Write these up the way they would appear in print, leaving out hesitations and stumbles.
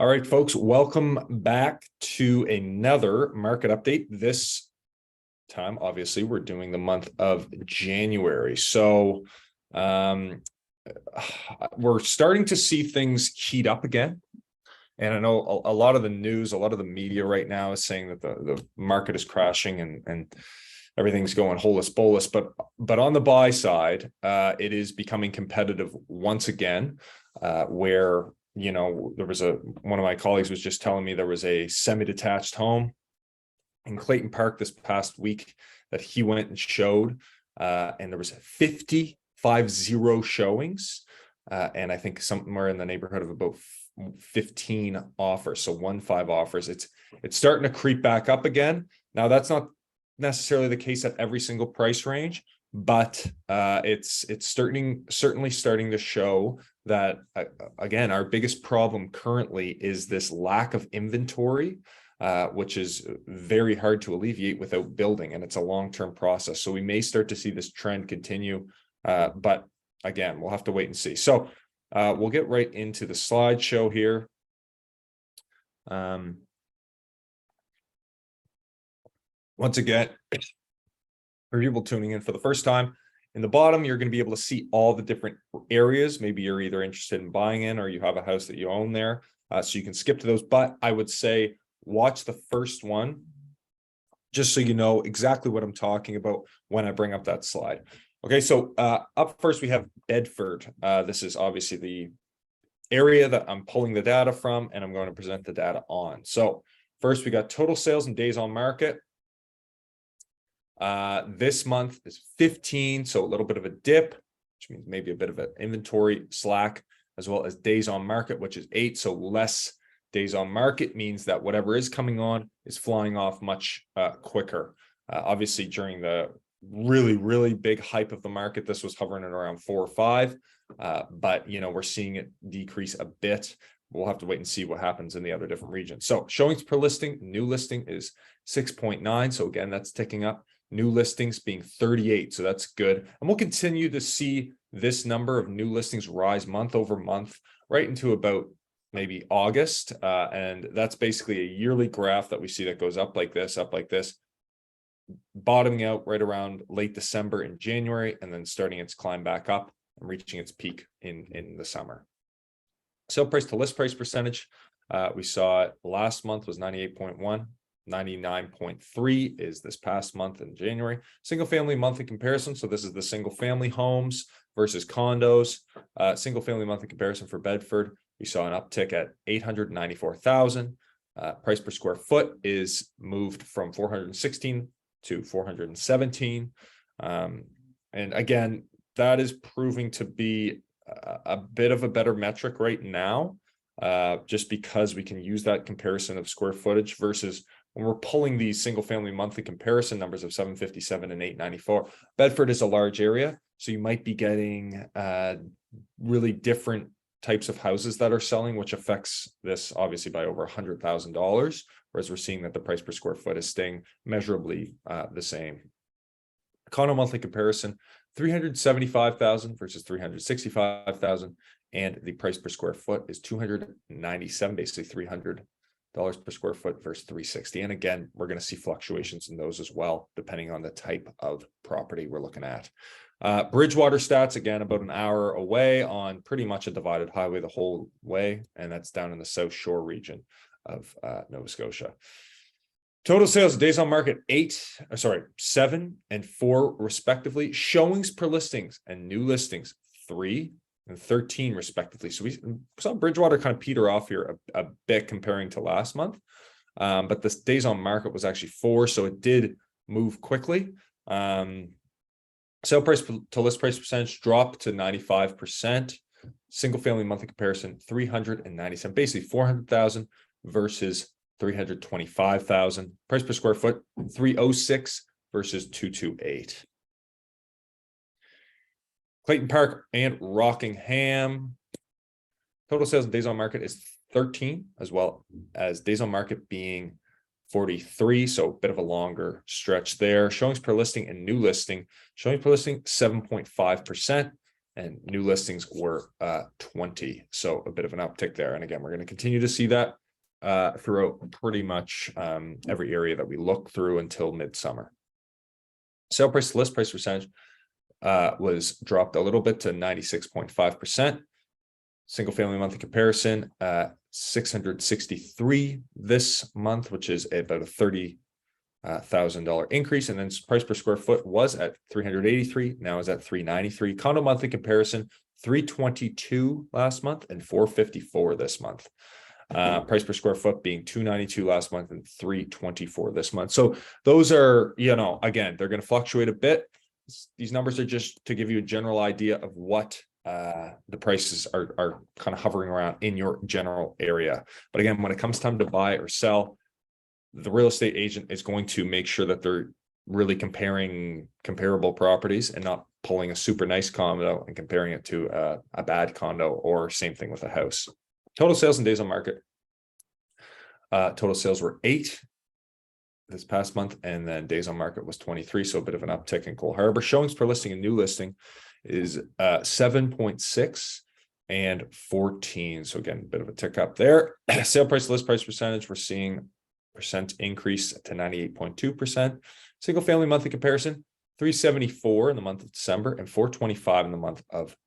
All right, folks, welcome back to another market update. This time, obviously, we're doing the month of January. So we're starting to see things heat up again. And I know a lot of the news, a lot of the media right now is saying that the market is crashing and everything's going holus bolus. But on the buy side, it is becoming competitive once again, where there was one of my colleagues was just telling me there was a semi-detached home in Clayton Park this past week that he went and showed, and there was 50 showings, and I think somewhere in the neighborhood of about 15 offers. So 15 offers. It's starting to creep back up again. Now that's not necessarily the case at every single price range, but it's certainly starting to show that again, our biggest problem currently is this lack of inventory, which is very hard to alleviate without building, and it's a long-term process. So we may start to see this trend continue, but again, we'll have to wait and see. So we'll get right into the slideshow here. Once again, for people tuning in for the first time, in the bottom, you're going to be able to see all the different areas. Maybe you're either interested in buying in or you have a house that you own there. So you can skip to those. But I would say watch the first one, just so you know exactly what I'm talking about when I bring up that slide. Okay, so up first, we have Bedford. This is obviously the area that I'm pulling the data from, and I'm going to present the data on. So first, we got total sales and days on market. This month is 15, so a little bit of a dip, which means maybe a bit of an inventory slack, as well as days on market, which is 8. So less days on market means that whatever is coming on is flying off much quicker. Obviously, during the really big hype of the market, this was hovering at around 4 or 5, but we're seeing it decrease a bit. We'll have to wait and see what happens in the other different regions. So showings per listing, new listing is 6.9. So again, that's ticking up. New listings being 38, so that's good. And we'll continue to see this number of new listings rise month over month right into about maybe August. And that's basically a yearly graph that we see that goes up like this, bottoming out right around late December and January, and then starting its climb back up and reaching its peak in the summer. Sale price to list price percentage, we saw it last month was 98.1. 99.3 is this past month in January. Single family monthly comparison. So this is the single family homes versus condos. Single family monthly comparison for Bedford. We saw an uptick at 894,000. Price per square foot is moved from 416 to 417. And again, that is proving to be a bit of a better metric right now, just because we can use that comparison of square footage versus when we're pulling these single family monthly comparison numbers of 757 and 894. Bedford is a large area, so you might be getting really different types of houses that are selling, which affects this obviously by over $100,000, whereas we're seeing that the price per square foot is staying measurably the same. Condo monthly comparison, 375,000 versus 365,000, and the price per square foot is 297, basically $300 per square foot versus 360. And again, we're going to see fluctuations in those as well, depending on the type of property we're looking at. Bridgewater stats, again, about an hour away on pretty much a divided highway the whole way, and that's down in the South Shore region of Nova Scotia. Total sales, days on market, 7 and 4 respectively. Showings per listings and new listings, 3 and 13 respectively. So we saw Bridgewater kind of peter off here a bit comparing to last month, but the days on market was actually 4, so it did move quickly. Sale price to list price percentage dropped to 95%. Single family monthly comparison, 397, basically 400,000 versus 325,000. Price per square foot, 306 versus 228. Clayton Park and Rockingham. Total sales and days on market is 13, as well as days on market being 43. So a bit of a longer stretch there. Showings per listing and new listing. Showings per listing, 7.5%. and new listings were 20. So a bit of an uptick there. And again, we're going to continue to see that throughout pretty much every area that we look through until midsummer. Sale price to list price percentage was dropped a little bit to 96.5%. Single family monthly comparison, 663 this month, which is about a $30,000 increase. And then price per square foot was at 383, now is at 393. Condo monthly comparison, 322 last month and 454 this month. Price per square foot being 292 last month and 324 this month. So those are, again, they're going to fluctuate a bit. These numbers are just to give you a general idea of what the prices are kind of hovering around in your general area. But again, when it comes time to buy or sell, the real estate agent is going to make sure that they're really comparing comparable properties and not pulling a super nice condo and comparing it to a bad condo, or same thing with a house. Total sales and days on market. Total sales were 8 this past month, and then days on market was 23. So a bit of an uptick in Cole Harbour. Showings per listing and new listing is 7.6 and 14. So again, a bit of a tick up there. Sale price, list price percentage, we're seeing percent increase to 98.2%. Single family monthly comparison, 374 in the month of December and 425 in the month of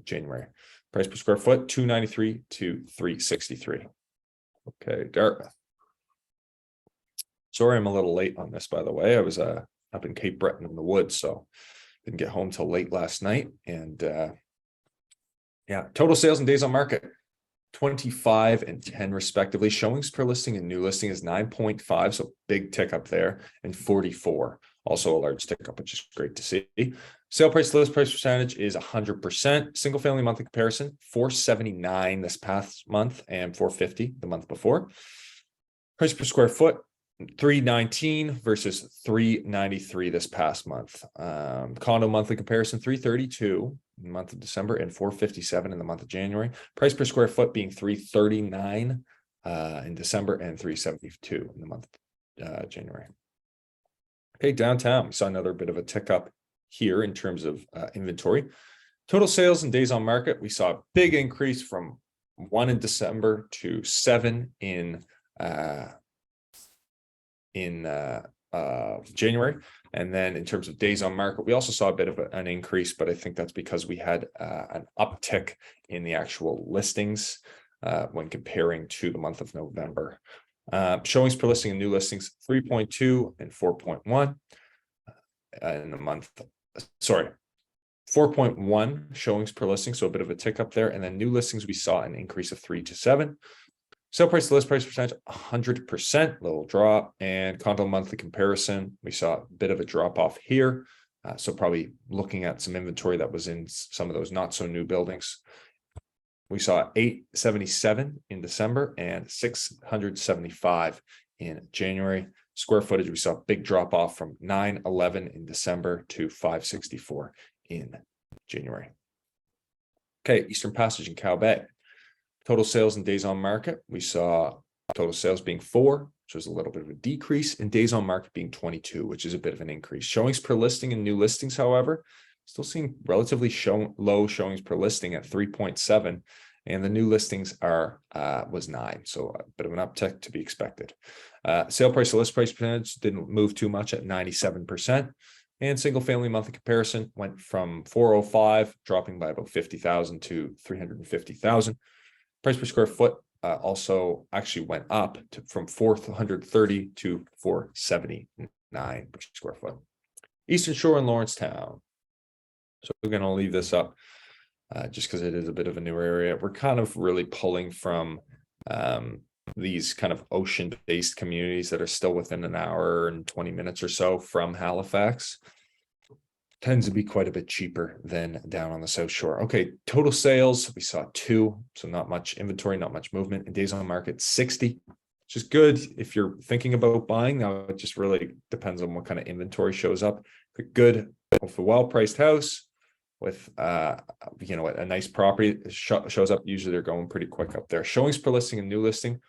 January. Price per square foot, 293 to 363. Okay, Dartmouth. Sorry, I'm a little late on this, by the way. I was up in Cape Breton in the woods, so didn't get home till late last night. And yeah, total sales and days on market, 25 and 10 respectively. Showings per listing and new listing is 9.5, so big tick up there, and 44, also a large tick up, which is great to see. Sale price to list price percentage is 100%. Single family monthly comparison, 479 this past month and 450 the month before. Price per square foot, 319 versus 393 this past month. Condo monthly comparison, 332 in the month of December and 457 in the month of January. Price per square foot being 339 in December and 372 in the month of January. Okay, downtown, we saw another bit of a tick up here in terms of inventory. Total sales and days on market, we saw a big increase from 1 in December to 7 in January. And then in terms of days on market, we also saw a bit of an increase, but I think that's because we had an uptick in the actual listings when comparing to the month of November. Showings per listing and new listings, 3.2 and 4.1 in the month. Sorry, 4.1 showings per listing, so a bit of a tick up there. And then new listings, we saw an increase of 3 to 7. Sale price to list price percentage, 100%, little drop. And condo monthly comparison, we saw a bit of a drop off here. So probably looking at some inventory that was in some of those not so new buildings. We saw 877 in December and 675 in January. Square footage, we saw a big drop off from 911 in December to 564 in January. Okay, Eastern Passage and Cow Bay. Total sales and days on market, we saw total sales being 4, which was a little bit of a decrease, and days on market being 22, which is a bit of an increase. Showings per listing and new listings, however, still seeing relatively low showings per listing at 3.7, and the new listings was 9, so a bit of an uptick to be expected. Sale price to list price percentage didn't move too much at 97%, and single family monthly comparison went from 405, dropping by about 50,000 to 350,000. Price per square foot also actually went up from 430 to 479 per square foot. Eastern Shore and Lawrencetown. So we're going to leave this up just because it is a bit of a newer area. We're kind of really pulling from these kind of ocean-based communities that are still within an hour and 20 minutes or so from Halifax. Tends to be quite a bit cheaper than down on the South Shore. Okay, total sales, we saw 2, so not much inventory, not much movement. And days on market, 60, which is good if you're thinking about buying. Now, it just really depends on what kind of inventory shows up. But good with a well-priced house, with a nice property shows up. Usually they're going pretty quick up there. Showings per listing and new listing.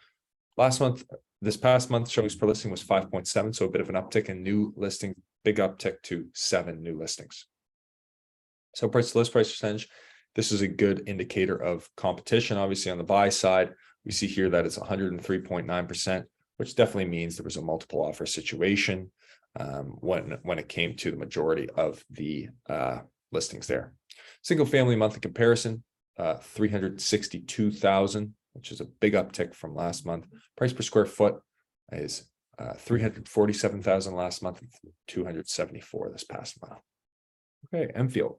This past month, showings per listing was 5.7, so a bit of an uptick in new listings, big uptick to 7 new listings. Sale price to list price percentage. This is a good indicator of competition. Obviously, on the buy side, we see here that it's 103.9%, which definitely means there was a multiple offer situation when it came to the majority of the listings there. Single family monthly comparison, 362,000, which is a big uptick from last month. Price per square foot is 347,000 last month, 274 this past month. Okay, Enfield.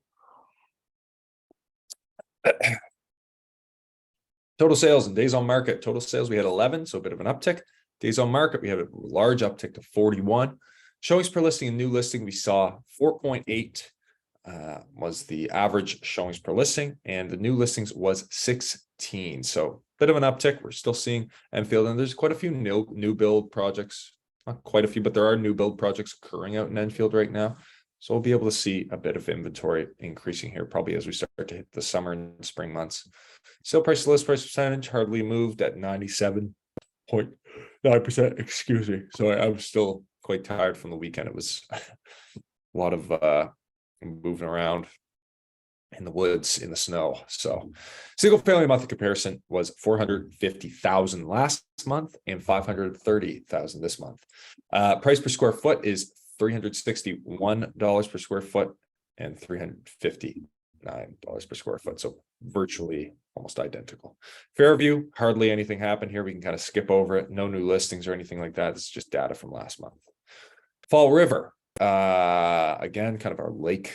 Total sales and days on market. Total sales, we had 11, so a bit of an uptick. Days on market, we have a large uptick to 41. Showings per listing and new listing, we saw 4.8 was the average showings per listing, and the new listings was 16. So bit of an uptick. We're still seeing Enfield, and there's quite a few new build projects, not quite a few, but there are new build projects occurring out in Enfield right now. So we'll be able to see a bit of inventory increasing here, probably as we start to hit the summer and spring months. Sale price to list price percentage hardly moved at 97.9%. Excuse me. So I was still quite tired from the weekend. It was a lot of moving around in the woods, in the snow. So single family monthly comparison was 450,000 last month and 530,000 this month. Price per square foot is $361 per square foot and $359 per square foot. So virtually almost identical. Fairview, hardly anything happened here. We can kind of skip over it. No new listings or anything like that. This is just data from last month. Fall River, again, kind of our lake,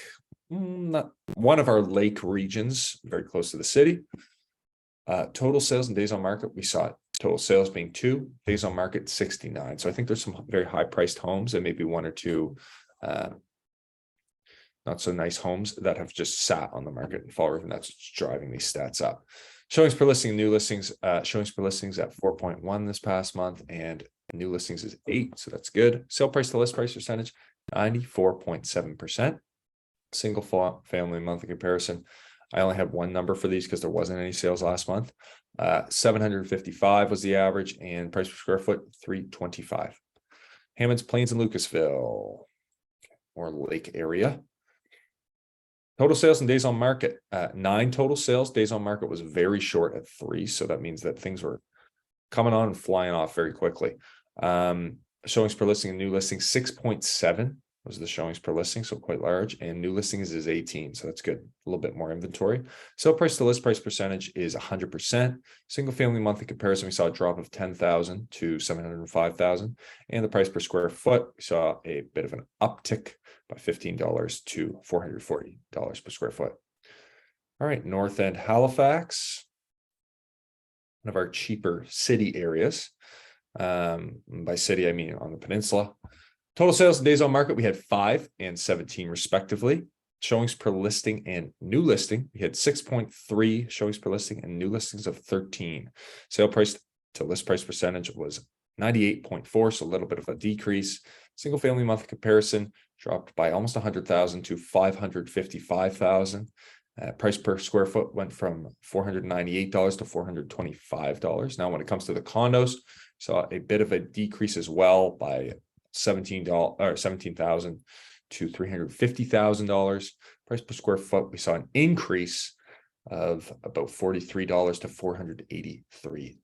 not one of our lake regions, very close to the city. Total sales and days on market, we saw total sales being 2, days on market 69. So I think there's some very high priced homes and maybe 1 or 2 not so nice homes that have just sat on the market in Fall River, and that's what's driving these stats up. Showings per listing, new listings, showings per listings at 4.1 this past month, and new listings is 8, so that's good. Sale price to list price percentage, 94.7%. Single family monthly comparison. I only have one number for these because there wasn't any sales last month. 755 was the average, and price per square foot, 325. Hammonds, Plains, and Lucasville, or lake area. Total sales and days on market, 9 total sales. Days on market was very short at 3. So that means that things were coming on and flying off very quickly. Showings per listing and new listings, 6.7 was the showings per listing. So quite large, and new listings is 18. So that's good. A little bit more inventory. Sale price to list price percentage is 100%. Single family monthly comparison, we saw a drop of 10,000 to 705,000. And the price per square foot, we saw a bit of an uptick by $15 to $440 per square foot. All right, North End Halifax, one of our cheaper city areas. By city, I mean on the peninsula. Total sales and days on market, we had 5 and 17 respectively. Showings per listing and new listing, we had 6.3 showings per listing and new listings of 13. Sale price to list price percentage was 98.4, so a little bit of a decrease. Single family monthly comparison dropped by almost 100,000 to 555,000. Price per square foot went from $498 to $425. Now, when it comes to the condos, saw a bit of a decrease as well by $17,000 to $350,000. Price per square foot, we saw an increase of about $43 to $483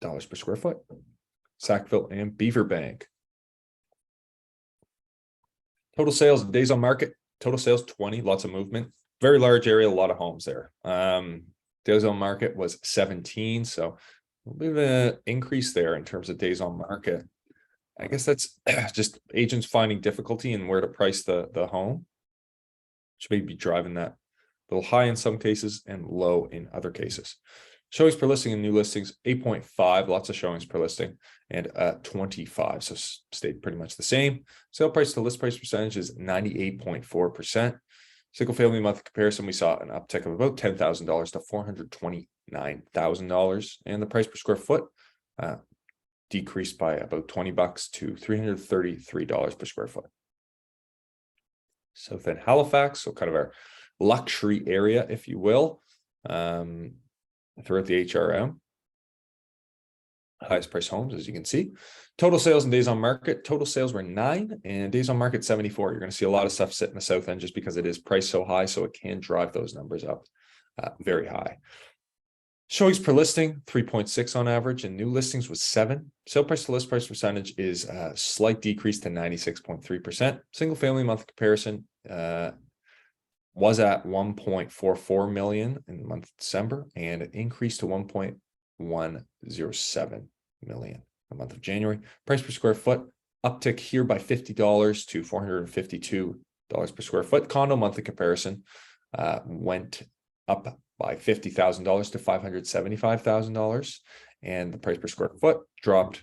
per square foot. Sackville and Beaverbank. Total sales and days on market. Total sales 20, lots of movement. Very large area, a lot of homes there. Days on market was 17, so a bit of an increase there in terms of days on market. I guess that's just agents finding difficulty in where to price the home, which may be driving that a little high in some cases and low in other cases. Showings per listing and new listings, 8.5, lots of showings per listing, and 25, so stayed pretty much the same. Sale price to list price percentage is 98.4%. Single family monthly comparison, we saw an uptick of about $10,000 to $429,000, and the price per square foot decreased by about $20 to $333 per square foot. South End Halifax, so kind of our luxury area, if you will, throughout the HRM. highest price homes, as you can see. Total sales and days on market. Total sales were 9 and days on market 74. You're going to see a lot of stuff sit in the south end just because it is priced so high, so it can drive those numbers up very high. Showings per listing, 3.6 on average, and new listings was 7. Sale price to list price percentage is a slight decrease to 96.3%. Single family monthly comparison was at 1.44 million in the month of December, and it increased to 1.107 million in the month of January. Price per square foot uptick here by $50 to $452 per square foot. Condo monthly comparison went up by $50,000 to $575,000, and the price per square foot dropped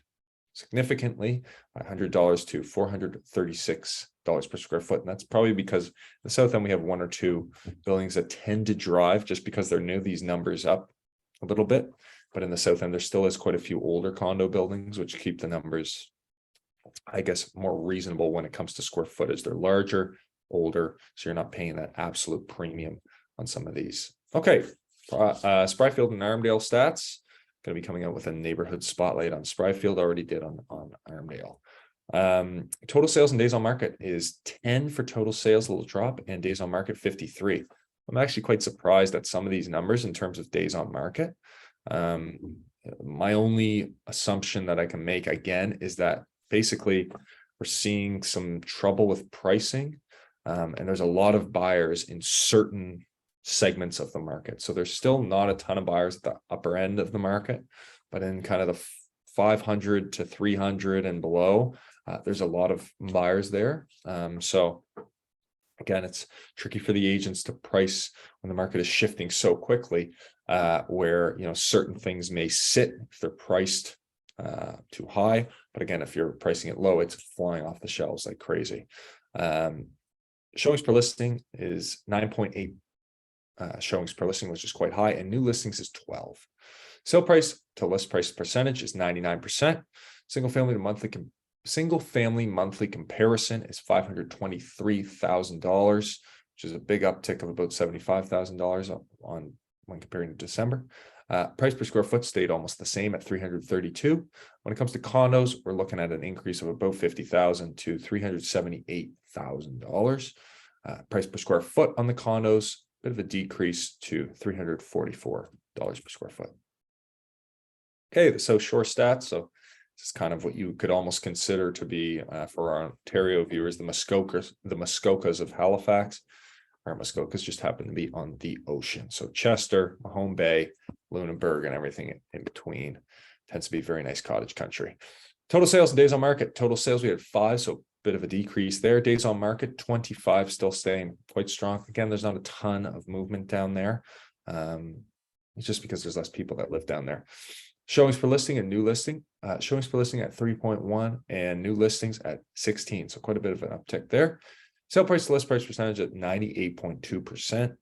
significantly by $100 to $436 per square foot. And that's probably because in the south end we have 1 or 2 buildings that tend to drive, just because they're new, these numbers up a little bit. But in the south end there still is quite a few older condo buildings which keep the numbers, I guess, more reasonable when it comes to square footage. They're larger, older, so you're not paying that absolute premium on some of these. Okay, Spryfield and Armdale stats. Going to be coming out with a neighborhood spotlight on Spryfield. Already did on Armdale. Total sales and days on market is 10 for total sales, a little drop, and days on market 53. I'm actually quite surprised at some of these numbers in terms of days on market. My only assumption that I can make again is that basically we're seeing some trouble with pricing, and there's a lot of buyers in certain segments of the market. So there's still not a ton of buyers at the upper end of the market, but in kind of the 500 to 300 and below, there's a lot of buyers there. So again, it's tricky for the agents to price when the market is shifting so quickly, where, you know, certain things may sit if they're priced too high. But again, if you're pricing it low, it's flying off the shelves like crazy. Showings per listing is 9.8 showings per listing, which is quite high, and new listings is 12. Sale price to list price percentage is 99%. Single family monthly comparison is $523,000, which is a big uptick of about $75,000 on when comparing to December. Price per square foot stayed almost the same at $332. When it comes to condos, we're looking at an increase of about $50,000 to $378,000. Price per square foot on the condos, bit of a decrease to $344 per square foot. Okay, the South Shore stats. So this is kind of what you could almost consider to be, for our Ontario viewers, the Muskokas of Halifax. Our Muskokas just happen to be on the ocean. So Chester, Mahone Bay, Lunenburg, and everything in between tends to be very nice cottage country. Total sales and days on market. Total sales, we had 5, so bit of a decrease there. Days on market, 25, still staying quite strong. Again, there's not a ton of movement down there. It's just because there's less people that live down there. Showings per listing and new listing. Showings per listing at 3.1 and new listings at 16. So quite a bit of an uptick there. Sale price to list price percentage at 98.2%.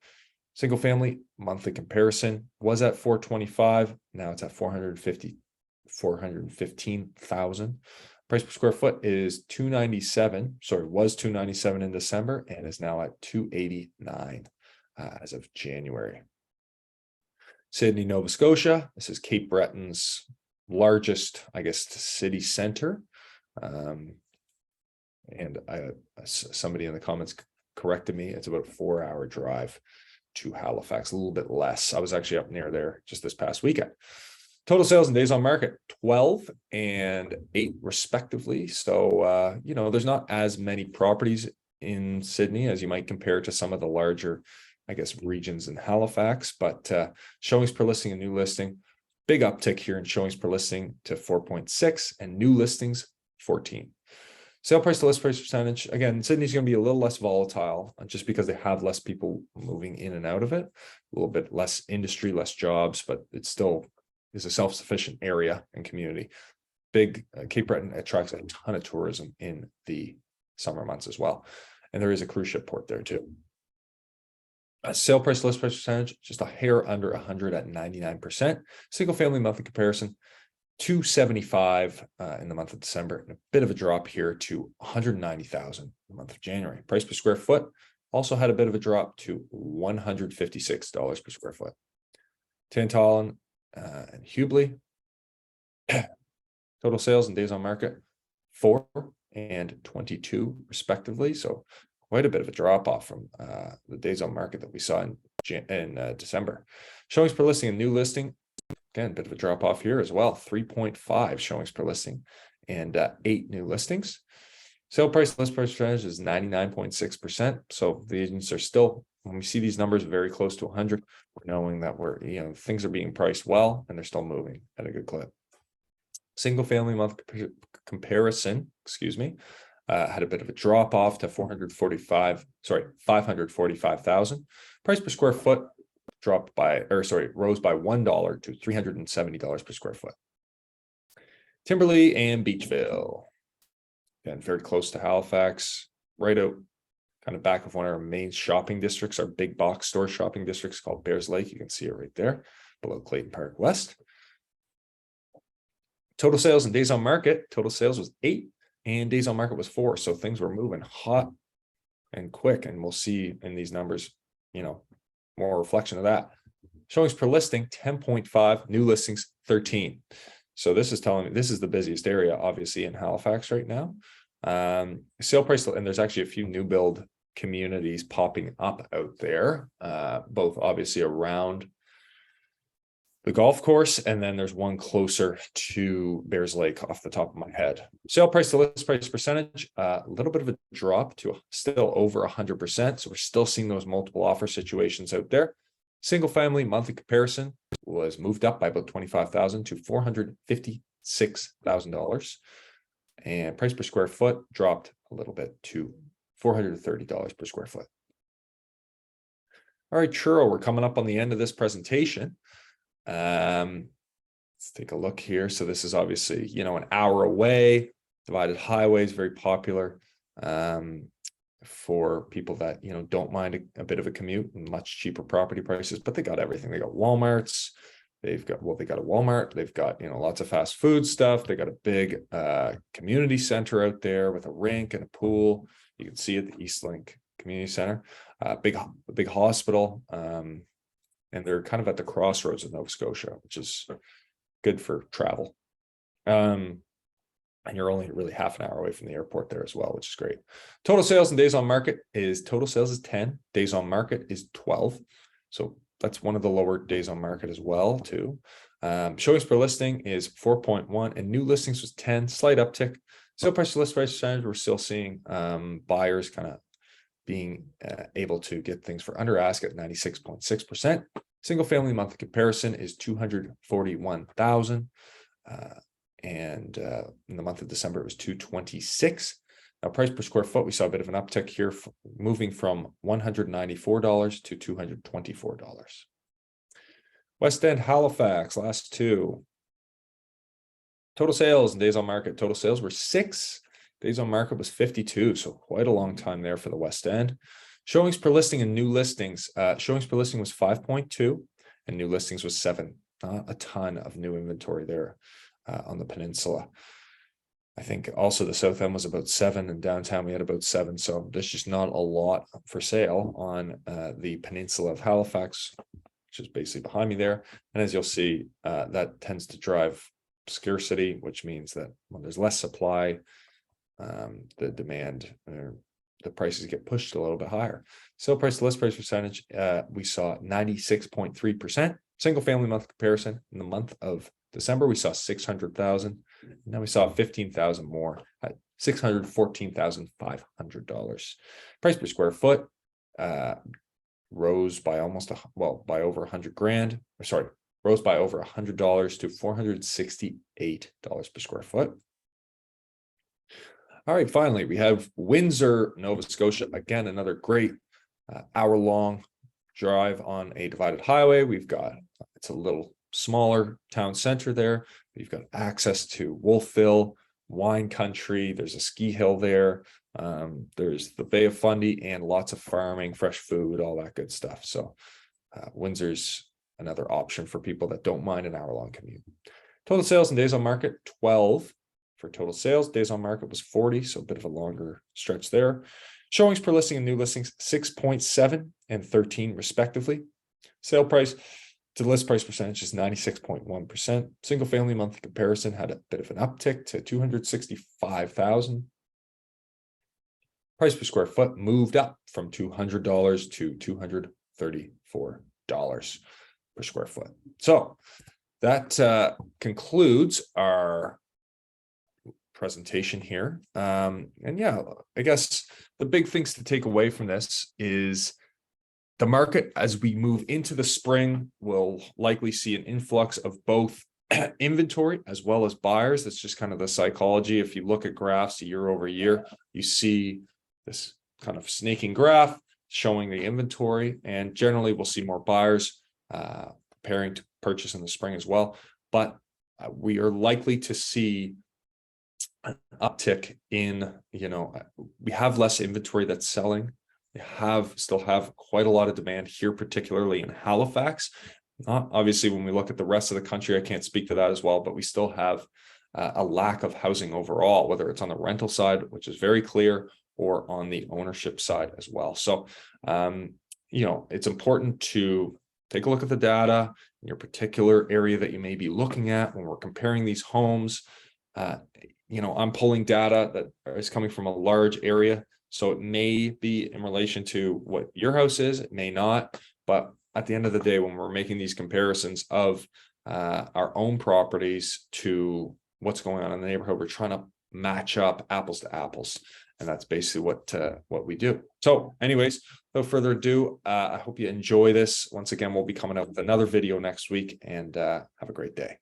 Single family monthly comparison was at 425. Now it's at 415,000. Price per square foot is $297. Sorry, was $297 in December and is now at $289 as of January. Sydney, Nova Scotia. This is Cape Breton's largest, I guess, city center. And somebody in the comments corrected me. It's about a 4-hour drive to Halifax, a little bit less. I was actually up near there just this past weekend. Total sales and days on market, 12 and 8 respectively. So, you know, there's not as many properties in Sydney as you might compare to some of the larger, I guess, regions in Halifax, but showings per listing and new listing, big uptick here in showings per listing to 4.6 and new listings 14. Sale price to list price percentage, again, Sydney's going to be a little less volatile just because they have less people moving in and out of it, a little bit less industry, less jobs, but it still is a self-sufficient area and community. Big Cape Breton attracts a ton of tourism in the summer months as well. And there is a cruise ship port there too. Sale price to list price percentage, just a hair under 100 at 99%. Single family monthly comparison, 275 in the month of December, and a bit of a drop here to 190,000 in the month of January. Price per square foot also had a bit of a drop to $156 per square foot. Tantallon and Hubley. Total sales and days on market, 4 and 22 respectively. So quite a bit of a drop off from the days on market that we saw in December. Showings per listing and new listing, again, a bit of a drop off here as well. 3.5 showings per listing and 8 new listings. Sale price, list price percentage is 99.6%. So the agents are still, when we see these numbers very close to 100, we're knowing that things are being priced well and they're still moving at a good clip. Single family month comparison, had a bit of a drop off to 545,000. Price per square foot rose by $1 to $370 per square foot. Timberlea and Beechville, again, very close to Halifax, right out kind of back of one of our main shopping districts, our big box store shopping districts called Bears Lake. You can see it right there below Clayton Park West. Total sales and days on market, total sales was 8 and days on market was 4. So things were moving hot and quick. And we'll see in these numbers, more reflection of that. Showings per listing, 10.5, new listings, 13. So this is telling me this is the busiest area, obviously, in Halifax right now. Sale price, and there's actually a few new build communities popping up out there, both obviously around the golf course, and then there's one closer to Bears Lake off the top of my head. Sale price to list price percentage, a little bit of a drop to still over 100%. So we're still seeing those multiple offer situations out there. Single family monthly comparison was moved up by about $25,000 to $456,000. And price per square foot dropped a little bit to $430 per square foot. All right, Truro, we're coming up on the end of this presentation. Let's take a look here. So this is obviously, an hour away. Divided highway is very popular for people that, don't mind a bit of a commute and much cheaper property prices, but they got everything. They got Walmarts. They got a Walmart. They've got, lots of fast food stuff. They got a big community center out there with a rink and a pool. You can see it, the Eastlink Community Center, big hospital. And they're kind of at the crossroads of Nova Scotia, which is good for travel. And you're only really half an hour away from the airport there as well, which is great. Total sales and days on market is 10. Days on market is 12. So that's one of the lower days on market as well, too. Showings per listing is 4.1 and new listings was 10, slight uptick. Sale price to list price percentage, we're still seeing buyers kind of being able to get things for under ask at 96.6%. Single family monthly comparison is 241,000. And in the month of December, it was 226. Now, price per square foot, we saw a bit of an uptick here, moving from $194 to $224. West End Halifax, last two. Total sales and days on market. Total sales were 6. Days on market was 52, so quite a long time there for the West End. Showings per listing and new listings. Showings per listing was 5.2 and new listings was 7. Not a ton of new inventory there on the peninsula. I think also the South End was about 7 and downtown we had about 7. So there's just not a lot for sale on the peninsula of Halifax, which is basically behind me there. And as you'll see, that tends to drive scarcity, which means that when there's less supply, the demand, the prices get pushed a little bit higher. Sale price to list price percentage, we saw 96.3%. Single family month comparison in the month of December, we saw 600,000. Now we saw 15,000 more at $614,500. Price per square foot rose by by over 100 grand. Rose by over $100 to $468 per square foot. All right, finally, we have Windsor, Nova Scotia. Again, another great hour-long drive on a divided highway. It's a little smaller town center there. You've got access to Wolfville, wine country. There's a ski hill there. There's the Bay of Fundy and lots of farming, fresh food, all that good stuff. So Windsor's another option for people that don't mind an hour-long commute. Total sales and days on market, 12. For total sales, days on market was 40, so a bit of a longer stretch there. Showings per listing and new listings, 6.7 and 13 respectively. Sale price to list price percentage is 96.1%. Single family monthly comparison had a bit of an uptick to 265,000. Price per square foot moved up from $200 to $234 per square foot. So that concludes our presentation here. And yeah, I guess the big things to take away from this is the market, as we move into the spring, will likely see an influx of both inventory as well as buyers. That's just kind of the psychology. If you look at graphs year over year, you see this kind of snaking graph showing the inventory, and generally we'll see more buyers preparing to purchase in the spring as well. But we are likely to see an uptick in, we have less inventory that's selling. We still have quite a lot of demand here, particularly in Halifax. Obviously, when we look at the rest of the country, I can't speak to that as well, but we still have a lack of housing overall, whether it's on the rental side, which is very clear, or on the ownership side as well. So, it's important to take a look at the data in your particular area that you may be looking at when we're comparing these homes. I'm pulling data that is coming from a large area. So it may be in relation to what your house is, it may not, but at the end of the day, when we're making these comparisons of our own properties to what's going on in the neighborhood, we're trying to match up apples to apples. And that's basically what we do. So anyways, without further ado, I hope you enjoy this. Once again, we'll be coming up with another video next week, and have a great day.